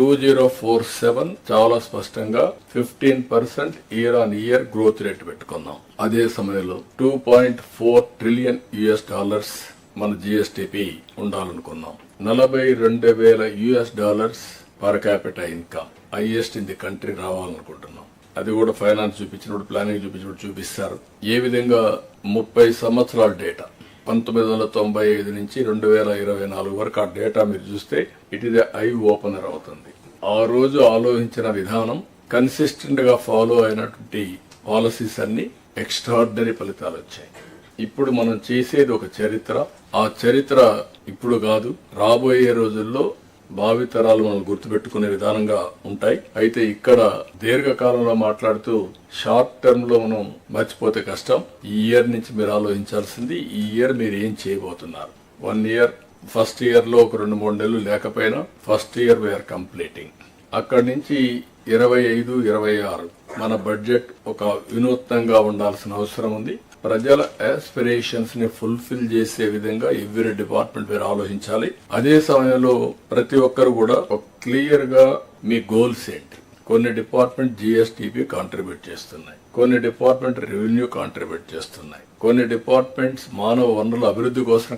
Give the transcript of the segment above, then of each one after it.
2047 చాలా స్పష్టంగా 15% year on year growth rate పెట్టుకున్నాం. అదే సమయంలో $2.4 ట్రిలియన్ మన జిఎస్టిపి ఉండాలనుకున్నాం. $42,000 per capital income highest in the country రావాలనుకుంటున్నాం. అది కూడా ఫైనాన్స్ చూపించినప్పుడు, ప్లానింగ్ చూపించినప్పుడు చూపిస్తారు. ఏ విధంగా 30 సంవత్సరాల డేటా 1995 నుంచి 2024 వరకు ఆ డేటా మీరు చూస్తే ఇట్ ఈస్ ఐ ఓపెనర్ అవుతుంది. ఆ రోజు ఆలోచించిన విధానం కన్సిస్టెంట్ గా ఫాలో అయినటువంటి పాలసీస్ అన్ని ఎక్స్ట్రాడినరీ ఫలితాలు వచ్చాయి. ఇప్పుడు మనం చేసేది ఒక చరిత్ర. ఆ చరిత్ర ఇప్పుడు కాదు, రాబోయే రోజుల్లో భావితరాలు మనం గుర్తుపెట్టుకునే విధానంగా ఉంటాయి. అయితే ఇక్కడ దీర్ఘకాలంలో మాట్లాడుతూ షార్ట్ టర్మ్ లో మనం మర్చిపోతే కష్టం. ఈ ఇయర్ నుంచి మీరు ఆలోచించాల్సింది, ఈ ఇయర్ మీరు ఏం చేయబోతున్నారు. 1 ఇయర్, ఫస్ట్ ఇయర్ లో ఒక 2-3 నెలలు లేకపోయినా ఫస్ట్ ఇయర్ వీఆర్ కంప్లీటింగ్. అక్కడి నుంచి 25, 26 మన బడ్జెట్ ఒక వినూత్నంగా ఉండాల్సిన అవసరం ఉంది. ప్రజల ఆస్పిరేషన్స్ ని ఫుల్ఫిల్ చేసే విధంగా ఎవ్రీ డిపార్ట్మెంట్ మీరు ఆలోచించాలి. అదే సమయంలో ప్రతి ఒక్కరు కూడా క్లియర్ గా మీ గోల్స్ ఏంటి. కొన్ని డిపార్ట్మెంట్ జిఎస్టిపి కాంట్రిబ్యూట్ చేస్తున్నాయి, కొన్ని డిపార్ట్మెంట్ రెవెన్యూ కాంట్రిబ్యూట్ చేస్తున్నాయి, కొన్ని డిపార్ట్మెంట్స్ మానవ వనరుల అభివృద్ధి కోసం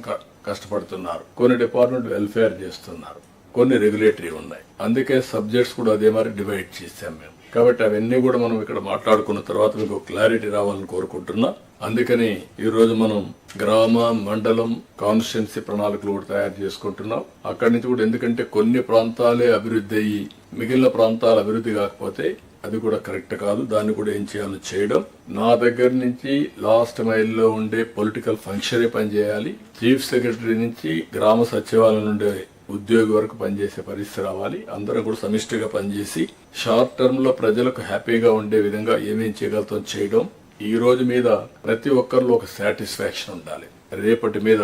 కష్టపడుతున్నారు, కొన్ని డిపార్ట్మెంట్ వెల్ఫేర్ చేస్తున్నారు, కొన్ని రెగ్యులేటరీ ఉన్నాయి. అందుకే సబ్జెక్ట్స్ కూడా అదే మరి డివైడ్ చేశాం మేము. కాబట్టి అవన్నీ కూడా మనం ఇక్కడ మాట్లాడుకున్న తర్వాత మీకు క్లారిటీ రావాలని కోరుకుంటున్నా. అందుకని ఈ రోజు మనం గ్రామ, మండలం, కాన్స్టిట్యున్సీ ప్రణాళికలు కూడా తయారు చేసుకుంటున్నాం. అక్కడి నుంచి కూడా, ఎందుకంటే కొన్ని ప్రాంతాలే అభివృద్ధి అయ్యి మిగిలిన ప్రాంతాలు అభివృద్ధి కాకపోతే అది కూడా కరెక్ట్ కాదు. దాన్ని కూడా ఏం చేయాలో చేయడం. నా దగ్గర నుంచి లాస్ట్ మైల్లో ఉండే పొలిటికల్ ఫంక్షనే పనిచేయాలి. చీఫ్ సెక్రటరీ నుంచి గ్రామ సచివాలయం నుండే ఉద్యోగి వరకు పనిచేసే పరిస్థితి రావాలి. అందరం కూడా సమిష్టిగా పనిచేసి షార్ట్ టర్మ్ లో ప్రజలకు హ్యాపీగా ఉండే విధంగా ఏమేం చేయగలుగుతాం చేయడం. ఈ రోజు మీద ప్రతి ఒక్కరిలో ఒక సాటిస్ఫాక్షన్ ఉండాలి. రేపటి మీద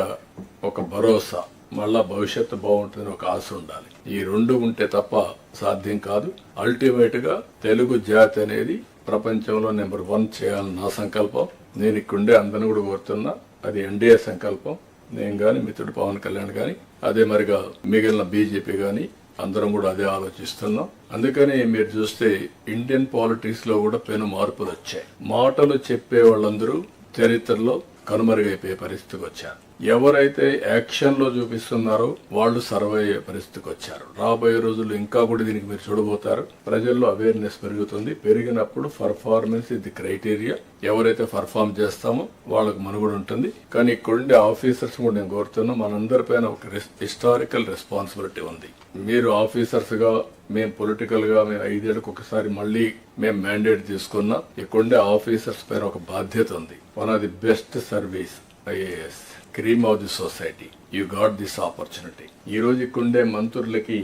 ఒక భరోసా, మళ్ళా భవిష్యత్తు బాగుంటుందని ఒక ఆశ ఉండాలి. ఈ రెండు ఉంటే తప్ప సాధ్యం కాదు. అల్టిమేట్ గా తెలుగు జాతి అనేది ప్రపంచంలో నెంబర్ 1 చేయాలని నా సంకల్పం. నేను ఇక్కడుండే అందరిని కూడా కోరుతున్నా, అది ఎన్డీఏ సంకల్పం. నేను గాని, మిత్రుడు పవన్ కళ్యాణ్ గాని, అదే మరిగా మిగిలిన బీజేపీ గాని అందరం కూడా అదే ఆలోచిస్తున్నాం. అందుకని మీరు చూస్తే ఇండియన్ పాలిటిక్స్ లో కూడా పెను మార్పులు వచ్చాయి. మాటలు చెప్పే వాళ్ళందరూ చరిత్రలో కనుమరుగైపోయే పరిస్థితికి వచ్చారు. ఎవరైతే యాక్షన్ లో చూపిస్తున్నారో వాళ్ళు సర్వే అయ్యే పరిస్థితికి వచ్చారు. రాబోయే రోజుల్లో ఇంకా కూడా దీనికి మీరు చూడబోతారు. ప్రజల్లో అవేర్నెస్ పెరుగుతుంది. పెరిగినప్పుడు పర్ఫార్మెన్స్ ఇది క్రైటీరియా. ఎవరైతే పర్ఫార్మ్ చేస్తామో వాళ్ళకు మనుగడ ఉంటుంది. కానీ ఇక్కడుండే ఆఫీసర్స్ కూడా నేను కోరుతున్నా, మనందరి పైన ఒక హిస్టారికల్ రెస్పాన్సిబిలిటీ ఉంది. మీరు ఆఫీసర్స్ గా, మేము పొలిటికల్ గా, మేము 5 ఏళ్లకు ఒకసారి మళ్ళీ మేము మ్యాండేట్ తీసుకున్నా. ఇక్కడుండే ఆఫీసర్స్ పైన ఒక బాధ్యత ఉంది. One of the best service IAS, cream of the society. You got this opportunity. ఈ రోజు ఇక్కడుండే మంత్రులకి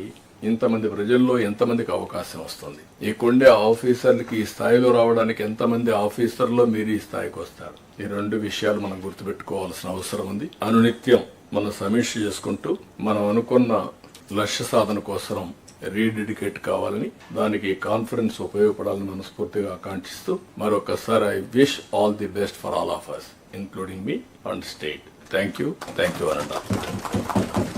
ఇంతమంది ప్రజల్లో ఎంతమందికి అవకాశం వస్తుంది. ఇక్కడుండే ఆఫీసర్లకి ఈ స్థాయిలో రావడానికి ఎంతమంది ఆఫీసర్లో మీరు ఈ స్థాయికి వస్తారు. ఈ 2 విషయాలు మనం గుర్తుపెట్టుకోవాల్సిన అవసరం ఉంది. అనునిత్యం మనం సమీక్ష చేసుకుంటూ మనం అనుకున్న లక్ష్య సాధన కోసం రీడెడికేట్ కావాలని, దానికి కాన్ఫరెన్స్ ఉపయోగపడాలని మనస్ఫూర్తిగా ఆకాంక్షిస్తూ మరొకసారి I wish all the best for all of us, including me and state. Thank you, Ananda.